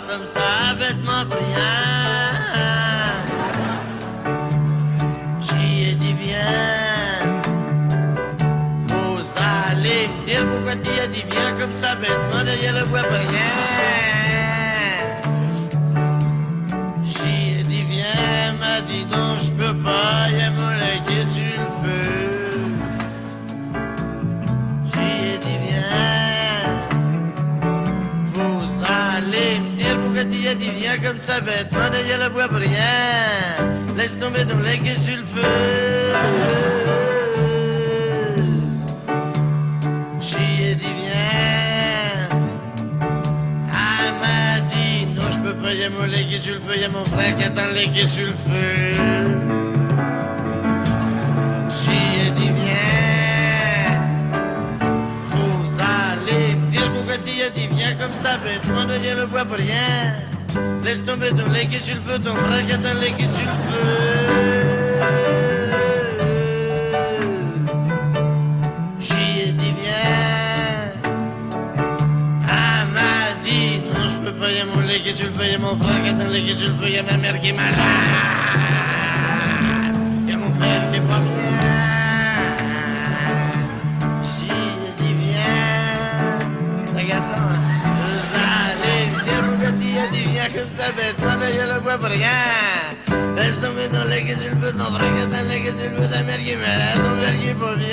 comme ça, bêtement pour rien. J'y ai dit viens. Faut aller me dire pourquoi t'y as dit viens comme ça, bêtement derrière le bois pour rien. J'y ai dit viens, m'a dit non, je peux pas, y'a mon lait qui est sur le feu. J'y ai dit viens. Faut aller me dire pourquoi t'y as dit viens comme ça, bêtement derrière le bois pour rien. Laisse tomber ton lait qui est sur le feu. J'y ai dit viens. Elle m'a dit non, je peux pas, y'a mon lait qui est sur le feu, y'a mon frère qui attend le lait qui est sur le feu. J'y ai dit viens. Faut aller me dire pourquoi t'y as dit viens comme ça, bêtement derrière le bois pour rien. Laisse tomber ton lait qui est sur le feu, ton frère qui attend le lait qui est sur le feu. J'y ai dit viens. Elle m'a dit non, je peux pas, y'a mon lait qui est sur le feu, y'a mon frère qui attend le lait qui est sur le feu, y'a ma mère qui est malade, y'a mon père qui est pas bien. J'y ai dit viens. Regarde ça, hein. Vous allez me dire pourquoi t'y as dit viens comme ça, bêtement derrière le bois pour rien. Laisse tomber ton lait qui est sur le feu, ton frère qui attend le lait qui est sur le feu, ta mère qui est malade, ton père qui est pas bien.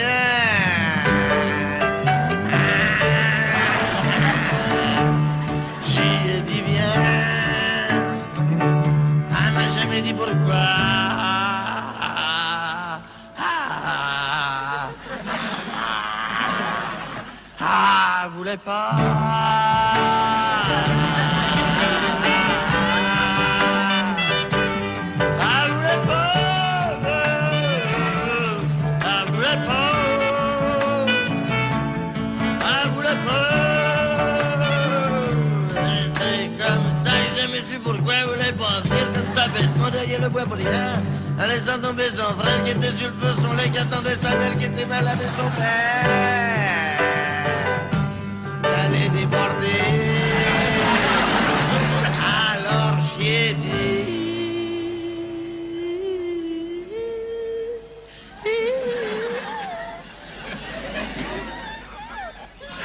J'y ai dit viens. Elle m'a jamais dit pourquoi. Elle voulait pas. Pourquoi vous voulez pas venir comme ça bêtement derrière le bois pour rien? En laissant tomber son frère qui était sur le feu, son lait qui attendait sa mère qui était malade et son père allait déborder. Alors j'y ai dit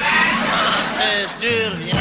quand est-ce que tu reviens?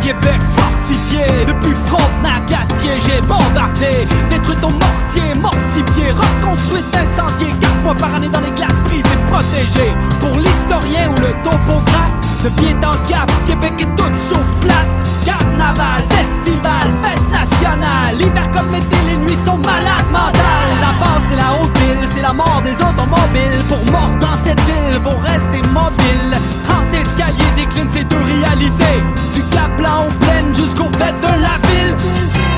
Québec fortifié, depuis Frontenac à siéger, bombardé, détruit ton mortier, mortifié, reconstruite, incendié, 4 mois par année dans les glaces prises et protégées. Pour l'historien ou le topographe, de pied dans le cap, Québec est toute sauf plate. Carnaval, festival, fête nationale, l'hiver comme l'été, les nuits sont malades mentales. La base c'est la haute ville, c'est la mort des automobiles. Pour mort dans cette ville, vont rester mobiles. 30 escaliers déclinent ces deux réalités, du Cap Blanc aux plaines jusqu'aux fêtes de la ville.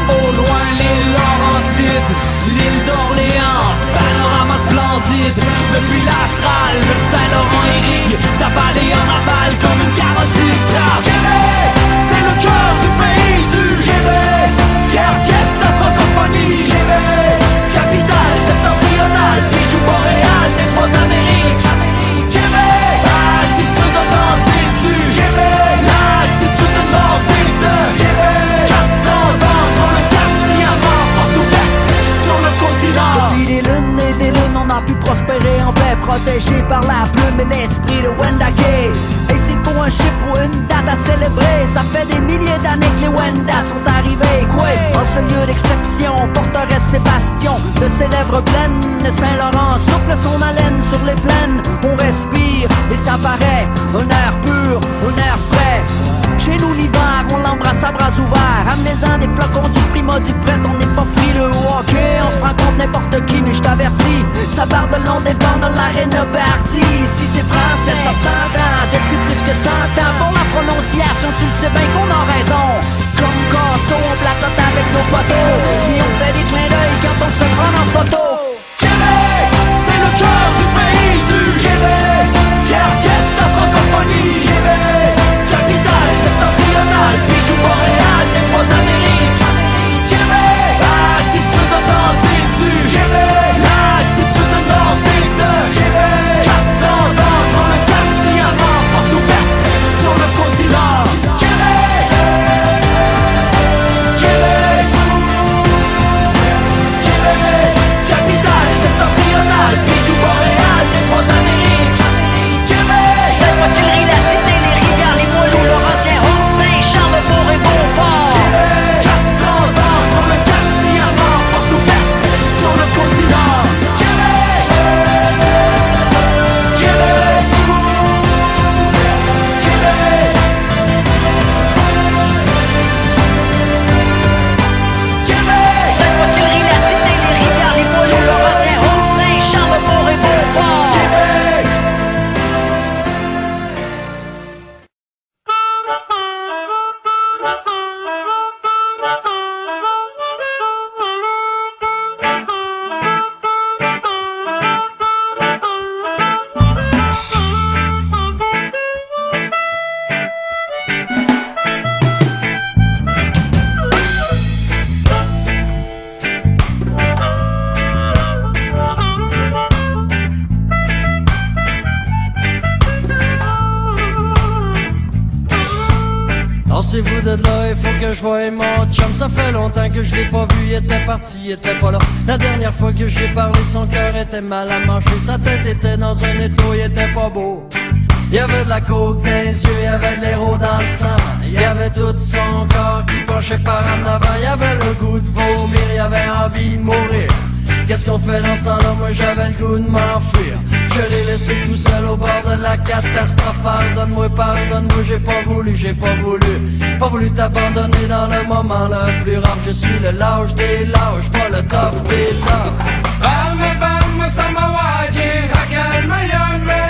Au loin l'île Laurentide, l'île d'Orléans, panorama splendide. Depuis l'Astral, le Saint-Laurent irrigue sa vallée en aval comme une carotide. Car Québec, c'est le cœur du pays du Québec. Fier fief de la francophonie, Québec. Capitale septentrionale, bijou boréal des trois Amériques. Québec, attitude authentique du Québec. L'attitude nordique de Québec. 400 ans sur le quartier à mort, porte ouverte sur le continent. Depuis des lunes et des lunes, on a pu prospérer en paix, protégé par la plume et l'esprit de Wendake. Et s'il faut un chiffre ou une date à célébrer, ça fait des milliers d'années que les Wendat sont arrivés. Quoi? En ce lieu d'exception, forteresse Sébastien, de ses lèvres pleines, le Saint-Laurent souffle son haleine sur les plaines. On respire et ça paraît un air pur, un air frais. Chez nous l'hiver, on l'embrasse à bras ouverts. Amenez présent, des flocons du prima du fret. On n'est pas frileux au hockey, on se prend contre n'importe qui, mais je t'avertis, ça part de long des bancs dans l'aréna party. Si c'est français, ça s'entend depuis plus que 100 ans. Pour la prononciation, tu le sais bien qu'on a raison. Comme Casso, on placote avec nos poteaux, et on fait des clins d'œil quand on se fait prendre en photo. Québec, c'est le cœur du pays du Québec, fier de francophonie. Québec, capitale septentrionale, bijou Montréal, des trois Amériques. Québec, attitude authentique du Québec, l'attitude nordique de Québec. 400 ans sur le quartier avant, porte ouverte sur le continent. Québec, Québec, Québec, capitale septentrionale, bijou Montréal, des trois Amériques. Québec, la voiture, la cité, les rivières, les moellons, Laurentien, Haut-Saint, Charlebourg et Beauport. Québec, 400 ans sur le quartier avant, porte ouverte sur le continent. Québec, Québec, Québec, la voiture, la cité, les rivières, les moellons, Laurentien, Haut-Saint, Charlebourg et Beauport. Québec. Lancez-vous de là, il faut que je voie mon chum. Ça fait longtemps que je l'ai pas vu, il était parti, il était pas là. La dernière fois que j'ai parlé, son cœur était mal à manger. Sa tête était dans un étau, il était pas beau. Il y avait de la coke dans les yeux, il y avait de l'héros dans le sang. Il y avait tout son corps qui penchait par en avant. Il y avait le goût de vomir, il y avait envie de mourir. Qu'est-ce qu'on fait dans ce temps-là? Moi j'avais le goût de m'enfuir. Je l'ai laissé tout seul au bord de la catastrophe. Pardonne-moi, pardonne-moi, j'ai pas voulu t'abandonner dans le moment le plus rare. Je suis le lâche des lâches, pas le tough des toughs. Balme, samawati, hakan mayonwe.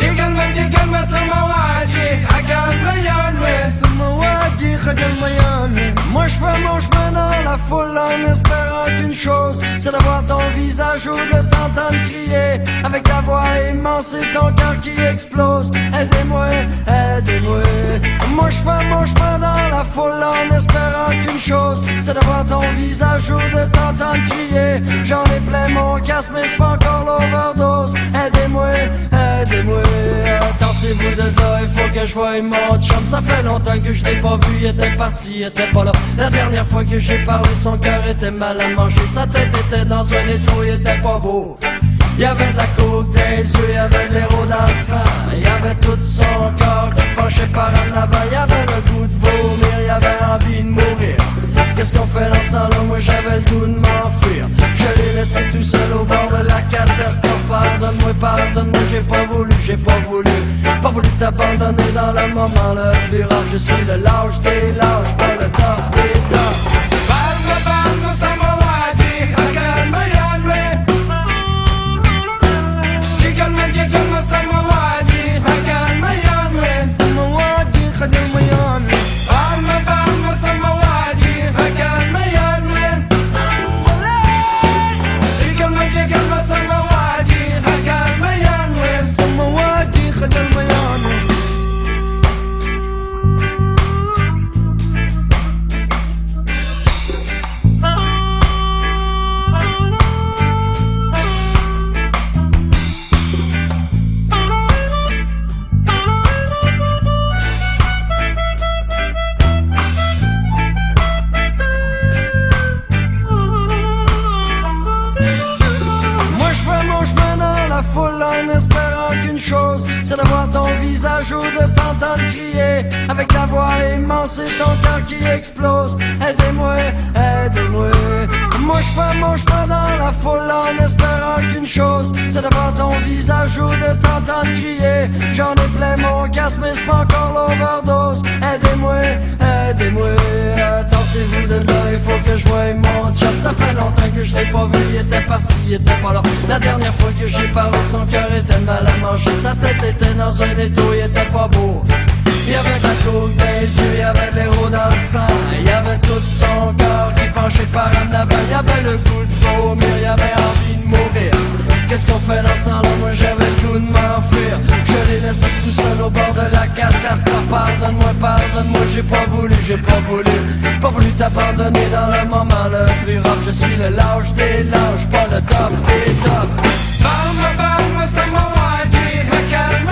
Jigan samawati, hakan mayonwe. Samawati, hakan mayonwe. Moi je fais mon chemin dans la foule en espérant qu'une chose, c'est d'avoir ton visage ou de t'entendre crier avec ta voix immense et ton cœur qui explose. Aidez-moi, aidez-moi. Moi je fais mon chemin dans la foule en espérant qu'une chose, c'est d'avoir ton visage ou de t'entendre crier. J'en ai plein mon casque mais c'est pas encore l'overdose. Aidez-moi, aidez-moi. Attendez-vous de là, il faut que je voie mon chum. Ça fait longtemps que je l'ai pas vu, il était parti, il était pas là. La dernière fois que j'ai parlé, son cœur était mal à manger. Sa tête était dans un étau, il était pas beau. Il y avait de la coke dans les yeux, il y avait de l'héros dans le sang. Il y avait tout son corps qui penchait par en avant. Il y avait le goût de vomir, il y avait envie de mourir. Qu'est-ce qu'on fait dans ce temps-là? Moi j'avais le goût de m'enfuir. Je l'ai laissé tout seul au bord de la catastrophe. Pardonne-moi, pardonne-moi, j'ai pas voulu t'abandonner dans le moment le plus rare. Je suis le lâche des lâches, pas le tough des toughs. Balme, samawati, hakan mayonwe. Jigan samawati, hakan mayonwe. Samawati, hakan mayonwe. Balme, samawati, hakan mayonwe. Jigan samawati, hakan mayonwe. Samawati, hakan mayonwe. C'est d'avoir ton visage ou de t'entendre crier avec ta voix immense et ton cœur qui explose. Aidez-moi, aidez-moi. Moi je fais mon chemin dans la foule en espérant qu'une chose, c'est d'avoir ton visage ou de t'entendre crier. J'en ai plein mon casque, mais c'est pas encore l'overdose. Aidez-moi, aidez-moi, attendez-vous de là, il faut que je voie mon chum. Ça fait longtemps que je l'ai pas vu, il était parti, il était pas là. La dernière fois que j'ai parlé, son cœur était mal à manger. Sa tête était dans un étau, il était pas beau. Il y avait de la coke dans les yeux, il y avait de l'eau dans le sang. Il y avait tout son corps qui penchait par en avant. Il y avait le goût de vomir, il y avait envie de mourir. Qu'est-ce qu'on fait dans ce temps-là? Moi j'avais le goût de m'enfuir. Je l'ai laissé tout seul au bord de la catastrophe. Pardonne-moi, pardonne-moi, j'ai pas voulu t'abandonner dans le moment le plus rough. Je suis le lâche des lâches, pas le tough des toughs. Parle-moi, ça m'a dit, calme,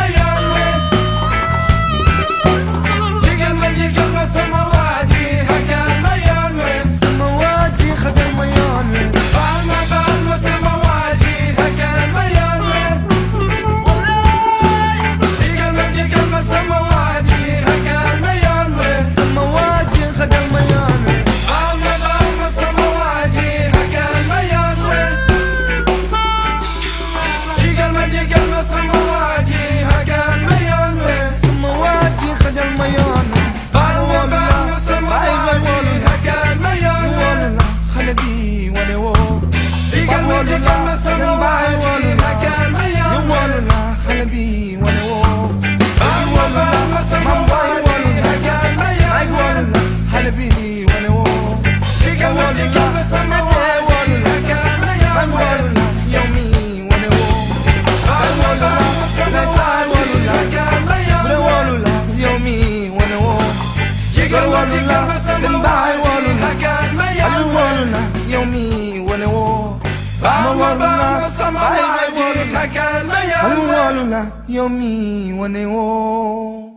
yomi wane wo.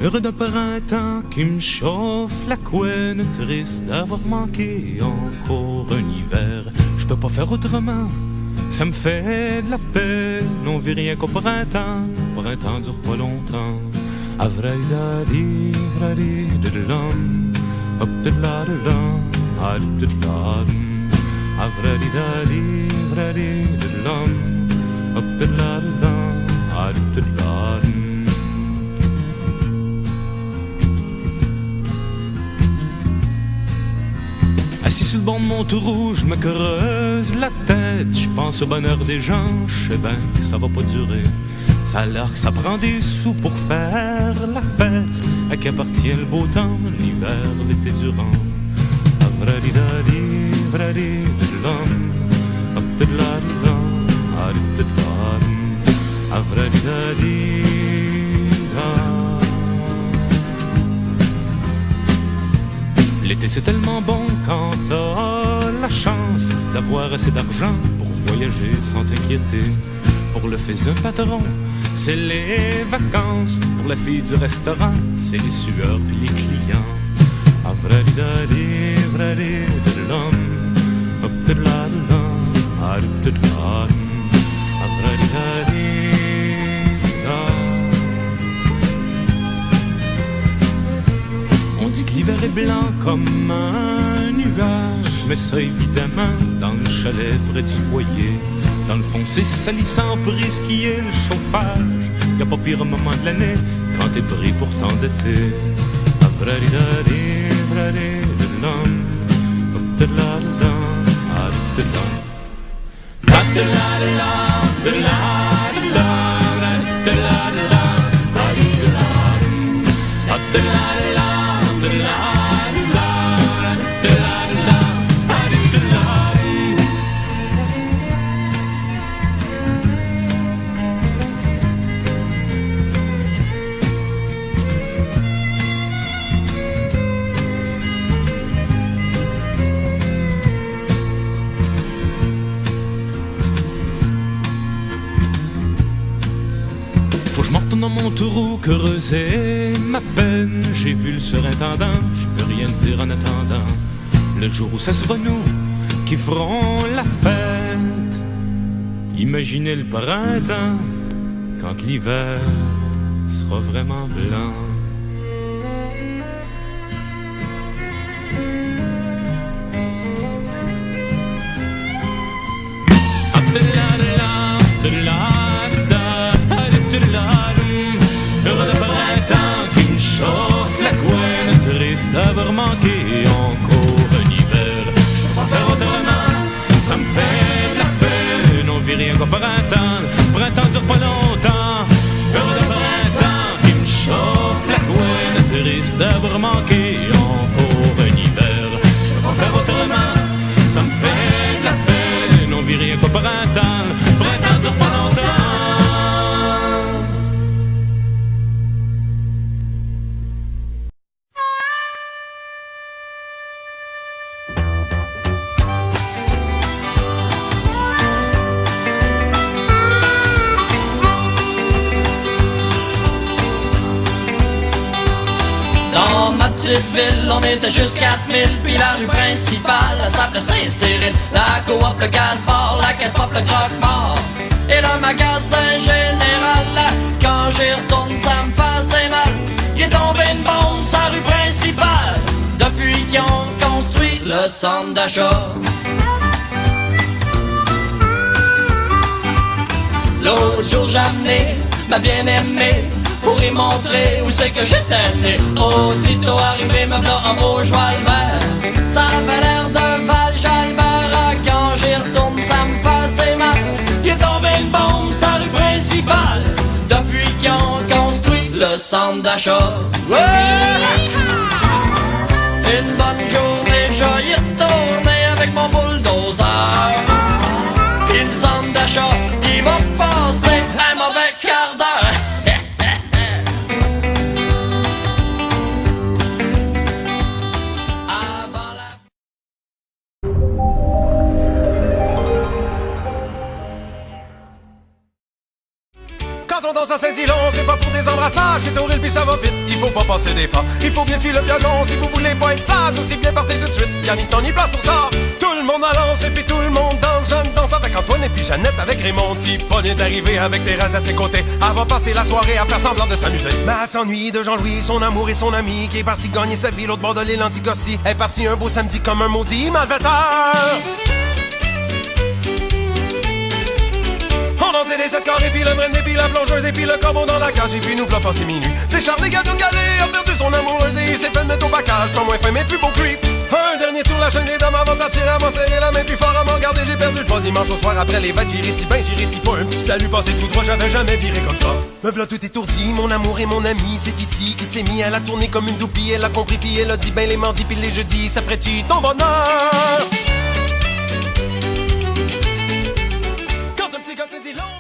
Heureux d'un printemps qui me chauffe la couenne, triste d'avoir manqué encore un hiver. Je peux pas faire autrement, ça me fait de la peine. On vit rien qu'au printemps dure pas longtemps. Avraïdadi, vradi, didilam, hop didiladidam, adididadam. Avraïdadi, vradi, didilam, hop didiladidam, adididadam. Assis sur le banc de mon taureau, je me creuse la tête. Je pense au bonheur des gens, je sais bien que ça va pas durer. Ça a l'air que ça prend des sous pour faire la fête. À qui appartient le beau temps, l'hiver, l'été durant. Avradidadi, vradididilam, aptidladidam, adididadam. Avradidadi. L'été c'est tellement bon quand t'as la chance d'avoir assez d'argent pour voyager sans t'inquiéter. Pour le fils d'un patron, c'est les vacances. Pour la fille du restaurant, c'est les sueurs puis les clients. Avradidadi, vradididilam, aptidladidam, adididadam. Avradidadi. On dit que l'hiver est blanc comme un nuage, mais ça évidemment dans le chalet près du foyer. Dans le fond c'est salissant pour risquer le chauffage. Y'a pas pire moment de l'année quand t'es pris pour t'endetter. Avradidadi, vradididilam, aptidladidam, adididadam. Adididadam, adididadam, adididadam, adididadam, adididadam. Faut que je m'en retourne dans mon taureau, creuser ma peine. J'ai vu le surintendant, je peux rien te dire en attendant. Le jour où ça sera nous qui ferons la fête. Imaginez le printemps quand l'hiver sera vraiment blanc. Heureux de printemps qui me chauffe la couenne, triste d'avoir manqué encore un hiver. Je peux pas faire autrement, ça me fait de la peine. On vit rien qu'au printemps dure pas longtemps. Heureux de printemps qui me chauffe la couenne, triste d'avoir manqué encore un hiver. Je peux pas faire autrement, ça me fait de la peine. On vit rien qu'au printemps dure pas longtemps. Dans ma petite ville, on était juste 4000, puis la rue principale s'appelait Saint-Cyril. La coop, le gaz-bar, la caisse pop, le croque-mort et le magasin général. Quand j'y retourne, ça me faisait mal. Il est tombé une bombe sur la rue principale depuis qu'ils ont construit le centre d'achat. L'autre jour, j'ai amené ma bien-aimée pour y montrer où c'est que j'étais né. Aussitôt arrivé, me v'là en Bourgeois-Albert. Ça avait l'air de Val-Jalbert. Quand j'y retourne, ça me faisait mal. Il est tombé une bombe sur la rue principale depuis qu'ils ont construit le centre d'achat. Une bonne journée, j'y retourné avec mon bulldozer. Puis le centre d'achat, il va passer un mauvais quart d'heure. Quand on danse à Saint-Dilon, c'est pas pour des embrassages, c'est horrible puis ça va vite, il faut pas passer des pas. Il faut bien filer le violon si vous voulez pas être sage, aussi bien partir tout de suite, y'a ni temps ni place pour ça. Tout le monde balance et puis tout le monde danse, Jeanne danse avec Antoine et puis Jeannette avec Raymond. Tipone est arrivée avec Thérèse à ses côtés, elle va passer la soirée à faire semblant de s'amuser. Mais elle s'ennuie de Jean-Louis, son amour et son ami, qui est parti gagner sa vie l'autre bord de l'île Anticosti. Elle est partie un beau samedi comme un maudit malfaiteur. On dansait des 7 corps et puis le brenn et puis la plongeuse et puis le corbeau dans la cage et puis nous v'là passé minuit. C'est Charles Gâteau Calais a perdu son amoureuse et il s'est fait mettre au bacage, pas moins fin mais plus beau que lui. Un dernier tour la chaîne des dames avant d'attirer à m'en serrer la main puis fort à m'en garder. J'ai perdu le pas dimanche au soir après les vagues, j'irai-ti pas un petit salut passé tout droit, j'avais jamais viré comme ça. Me v'là tout étourdi, mon amour et mon ami, c'est ici qu'il s'est mis à la tourner comme une toupie. Elle a compris puis elle a dit ben les mardis puis les jeudis, ça ferait-tu ton bonheur? Quand un petit gars dit long.